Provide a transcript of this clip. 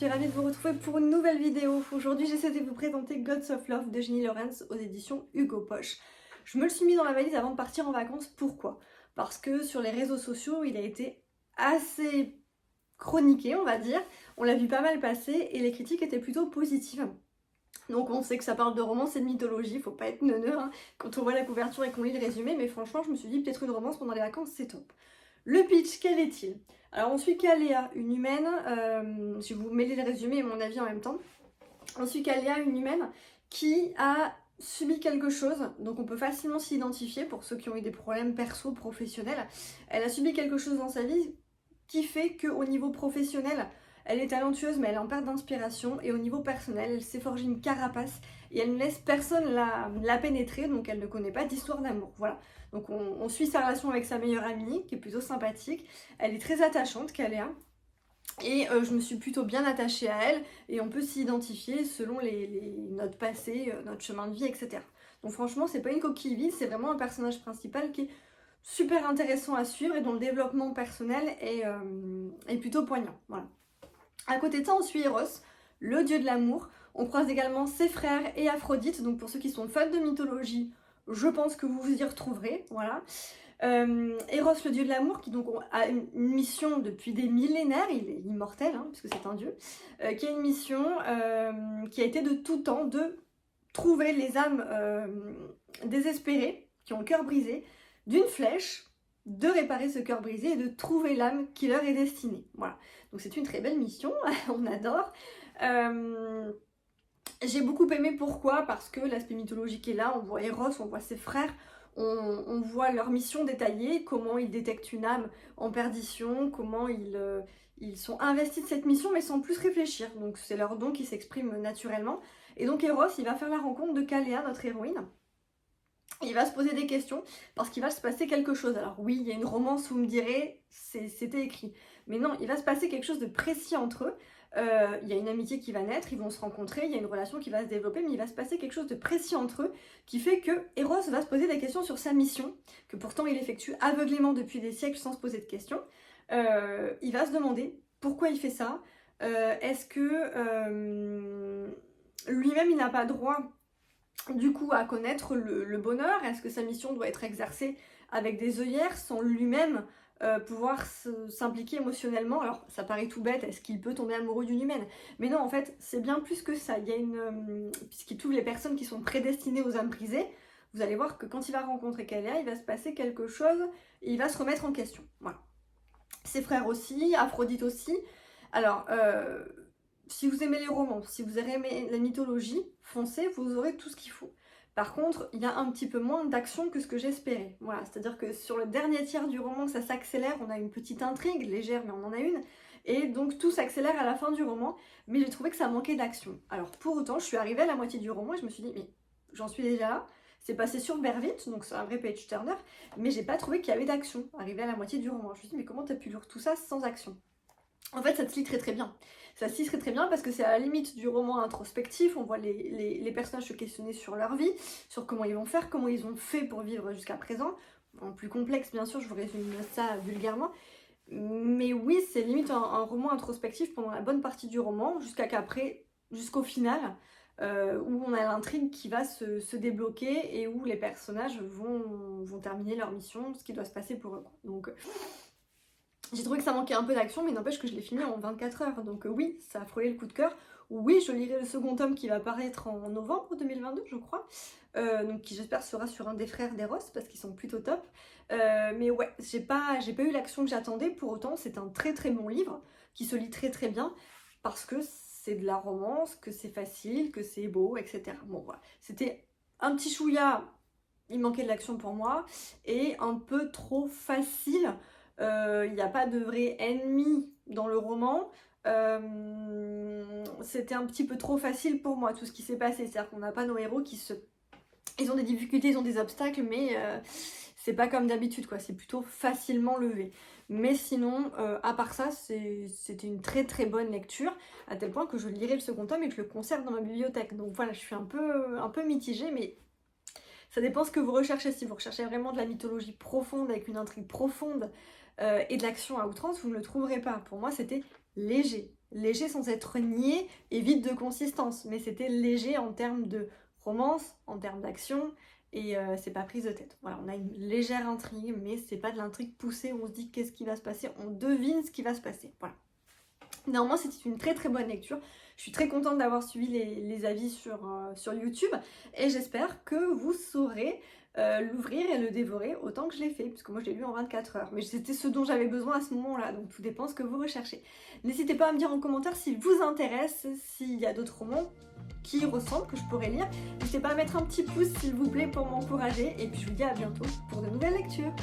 suis ravie de vous retrouver pour une nouvelle vidéo. Aujourd'hui, j'essaie de vous présenter Gods of Love de Jenny Lawrence aux éditions Hugo Poche. Je me le suis mis dans la valise avant de partir en vacances. Pourquoi? Parce que sur les réseaux sociaux, il a été assez chroniqué, on va dire. On l'a vu pas mal passer et les critiques étaient plutôt positives. Donc on sait que ça parle de romance et de mythologie, faut pas être neuneux hein, quand on voit la couverture et qu'on lit le résumé, mais franchement je me suis dit peut-être une romance pendant les vacances c'est top. Le pitch, quel est-il? Alors on suit Kaléa, une humaine, je vais vous mêler le résumé et mon avis en même temps. On suit Kaléa, une humaine qui a subi quelque chose, donc on peut facilement s'identifier pour ceux qui ont eu des problèmes perso, professionnels. Elle a subi quelque chose dans sa vie qui fait qu'au niveau professionnel, elle est talentueuse mais elle est en perte d'inspiration et au niveau personnel, elle s'est forgée une carapace et elle ne laisse personne la pénétrer, donc elle ne connaît pas d'histoire d'amour. Voilà. Donc on suit sa relation avec sa meilleure amie qui est plutôt sympathique. Elle est très attachante, Kaléa. Et je me suis plutôt bien attachée à elle et on peut s'identifier selon notre passé, notre chemin de vie, etc. Donc franchement, c'est pas une coquille vide, c'est vraiment un personnage principal qui est super intéressant à suivre et dont le développement personnel est plutôt poignant. Voilà. À côté de ça, on suit Eros, le dieu de l'amour. On croise également ses frères et Aphrodite. Donc pour ceux qui sont fans de mythologie, je pense que vous vous y retrouverez. Voilà. Eros, le dieu de l'amour, qui donc a une mission depuis des millénaires, il est immortel, hein, puisque c'est un dieu, qui a une mission qui a été de tout temps de trouver les âmes désespérées, qui ont le cœur brisé, d'une flèche, de réparer ce cœur brisé et de trouver l'âme qui leur est destinée. Voilà. Donc c'est une très belle mission, on adore. J'ai beaucoup aimé, pourquoi? Parce que l'aspect mythologique est là, on voit Eros, on voit ses frères, on voit leur mission détaillée, comment ils détectent une âme en perdition, comment ils sont investis de cette mission mais sans plus réfléchir. Donc c'est leur don qui s'exprime naturellement. Et donc Eros, il va faire la rencontre de Kaléa, notre héroïne. Il va se poser des questions parce qu'il va se passer quelque chose. Alors oui, il y a une romance, vous me direz, c'était écrit. Mais non, il va se passer quelque chose de précis entre eux. Il y a une amitié qui va naître, ils vont se rencontrer, il y a une relation qui va se développer, mais il va se passer quelque chose de précis entre eux qui fait que Eros va se poser des questions sur sa mission, que pourtant il effectue aveuglément depuis des siècles sans se poser de questions. Il va se demander pourquoi il fait ça. Est-ce que lui-même il n'a pas droit du coup à connaître le bonheur? Est-ce que sa mission doit être exercée avec des œillères sans lui-même pouvoir s'impliquer émotionnellement? Alors ça paraît tout bête, est-ce qu'il peut tomber amoureux d'une humaine? Mais non, en fait c'est bien plus que ça. Il y a puisqu'il trouve les personnes qui sont prédestinées aux âmes brisées, vous allez voir que quand il va rencontrer Kaléa, il va se passer quelque chose et il va se remettre en question. Voilà. Ses frères aussi, Aphrodite aussi. Alors si vous aimez les romans, si vous aimez la mythologie, foncez, vous aurez tout ce qu'il faut. Par contre, il y a un petit peu moins d'action que ce que j'espérais. Voilà, c'est-à-dire que sur le dernier tiers du roman, ça s'accélère, on a une petite intrigue, légère, mais on en a une. Et donc tout s'accélère à la fin du roman, mais j'ai trouvé que ça manquait d'action. Alors pour autant, je suis arrivée à la moitié du roman et je me suis dit, mais j'en suis déjà là. C'est passé super vite, donc c'est un vrai page turner, mais j'ai pas trouvé qu'il y avait d'action, arrivé à la moitié du roman. Je me suis dit, mais comment t'as pu lire tout ça sans action? En fait, ça se lit très très bien. Ça se lit très très bien parce que c'est à la limite du roman introspectif. On voit les personnages se questionner sur leur vie, sur comment ils vont faire, comment ils ont fait pour vivre jusqu'à présent. En plus complexe, bien sûr, je vous résume ça vulgairement. Mais oui, c'est limite un roman introspectif pendant la bonne partie du roman, jusqu'au final, où on a l'intrigue qui va se débloquer et où les personnages vont terminer leur mission, ce qui doit se passer pour eux. Donc j'ai trouvé que ça manquait un peu d'action, mais n'empêche que je l'ai fini en 24 heures. Donc oui, ça a frôlé le coup de cœur. Oui, je lirai le second tome qui va paraître en novembre 2022, je crois. Donc qui j'espère sera sur un des frères d'Eros, parce qu'ils sont plutôt top. Mais ouais, j'ai pas eu l'action que j'attendais. Pour autant, c'est un très très bon livre, qui se lit très très bien, parce que c'est de la romance, que c'est facile, que c'est beau, etc. Bon voilà, c'était un petit chouïa, il manquait de l'action pour moi, et un peu trop facile. Il n'y a pas de vrai ennemi dans le roman. C'était un petit peu trop facile pour moi tout ce qui s'est passé. C'est-à-dire qu'on n'a pas nos héros ils ont des difficultés, ils ont des obstacles, mais c'est pas comme d'habitude, quoi. C'est plutôt facilement levé. Mais sinon, à part ça, c'était une très très bonne lecture, à tel point que je lirai le second tome et que je le conserve dans ma bibliothèque. Donc voilà, je suis un peu mitigée, mais ça dépend ce que vous recherchez. Si vous recherchez vraiment de la mythologie profonde, avec une intrigue profonde, et de l'action à outrance, vous ne le trouverez pas. Pour moi, c'était léger. léger sans être niais et vide de consistance, mais c'était léger en termes de romance, en termes d'action, et c'est pas prise de tête. Voilà, on a une légère intrigue, mais c'est pas de l'intrigue poussée où on se dit qu'est-ce qui va se passer, on devine ce qui va se passer. Voilà. Néanmoins, c'était une très très bonne lecture. Je suis très contente d'avoir suivi les avis sur YouTube et j'espère que vous saurez l'ouvrir et le dévorer autant que je l'ai fait, puisque moi je l'ai lu en 24 heures. Mais c'était ce dont j'avais besoin à ce moment-là, donc tout dépend ce que vous recherchez. N'hésitez pas à me dire en commentaire s'il vous intéresse, s'il y a d'autres romans qui y ressemblent, que je pourrais lire. N'hésitez pas à mettre un petit pouce s'il vous plaît pour m'encourager, et puis je vous dis à bientôt pour de nouvelles lectures.